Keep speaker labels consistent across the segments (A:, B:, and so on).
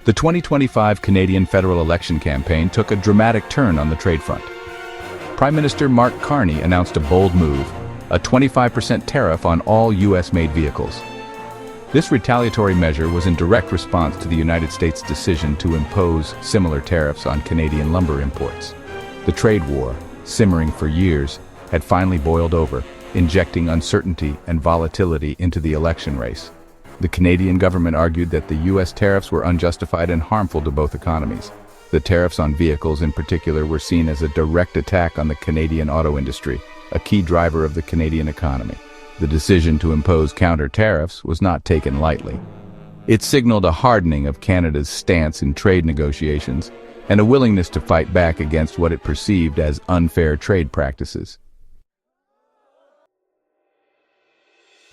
A: The 2025 Canadian federal election campaign took a dramatic turn on the trade front. Prime Minister Mark Carney announced a bold move, a 25% tariff on all U.S.-made vehicles. This retaliatory measure was in direct response to the United States' decision to impose similar tariffs on Canadian lumber imports. The trade war, simmering for years, had finally boiled over, injecting uncertainty and volatility into the election race. The Canadian government argued that the U.S. tariffs were unjustified and harmful to both economies. The tariffs on vehicles in particular were seen as a direct attack on the Canadian auto industry, a key driver of the Canadian economy. The decision to impose counter-tariffs was not taken lightly. It signaled a hardening of Canada's stance in trade negotiations and a willingness to fight back against what it perceived as unfair trade practices.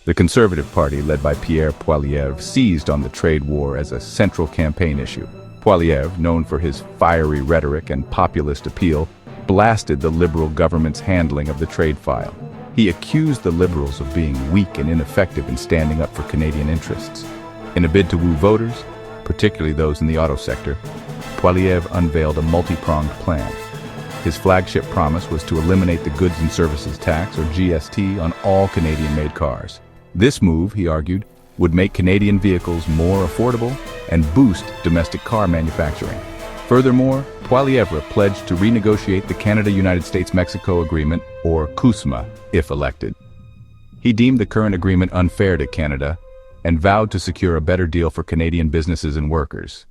A: The Conservative Party, led by Pierre Poilievre, seized on the trade war as a central campaign issue. Poilievre, known for his fiery rhetoric and populist appeal, blasted the Liberal government's handling of the trade file. He accused the Liberals of being weak and ineffective in standing up for Canadian interests. In a bid to woo voters, particularly those in the auto sector, Poilievre unveiled a multi-pronged plan. His flagship promise was to eliminate the Goods and Services Tax, or GST, on all Canadian-made cars. This move, he argued, would make Canadian vehicles more affordable and boost domestic car manufacturing. Furthermore, Poilievre pledged to renegotiate the Canada-United States-Mexico Agreement, or CUSMA, if elected. He deemed the current agreement unfair to Canada and vowed to secure a better deal for Canadian businesses and workers.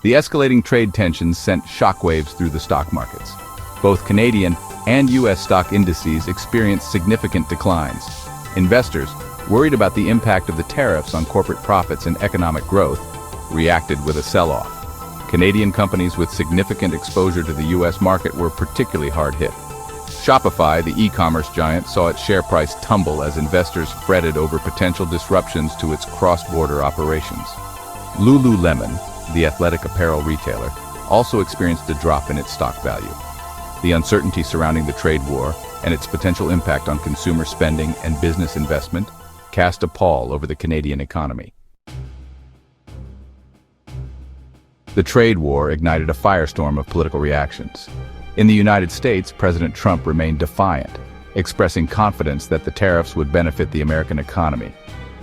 A: The escalating trade tensions sent shockwaves through the stock markets. Both Canadian and U.S. stock indices experienced significant declines. Investors, worried about the impact of the tariffs on corporate profits and economic growth, reacted with a sell-off. Canadian companies with significant exposure to the U.S. market were particularly hard hit. Shopify, the e-commerce giant, saw its share price tumble as investors fretted over potential disruptions to its cross-border operations. Lululemon, the athletic apparel retailer, also experienced a drop in its stock value. The uncertainty surrounding the trade war and its potential impact on consumer spending and business investment cast a pall over the Canadian economy. The trade war ignited a firestorm of political reactions. In the United States, President Trump remained defiant, expressing confidence that the tariffs would benefit the American economy.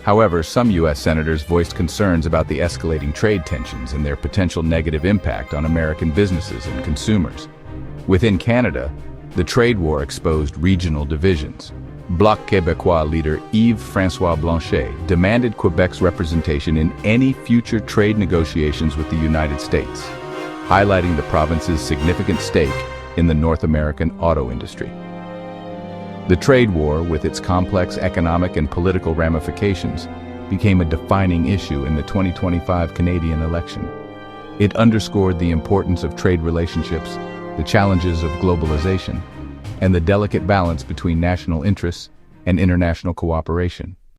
A: However, some U.S. senators voiced concerns about the escalating trade tensions and their potential negative impact on American businesses and consumers. Within Canada, the trade war exposed regional divisions. Bloc Québécois leader Yves-François Blanchet demanded Quebec's representation in any future trade negotiations with the United States, highlighting the province's significant stake in the North American auto industry. The trade war, with its complex economic and political ramifications, became a defining issue in the 2025 Canadian election. It underscored the importance of trade relationships, the challenges of globalization, and the delicate balance between national interests and international cooperation.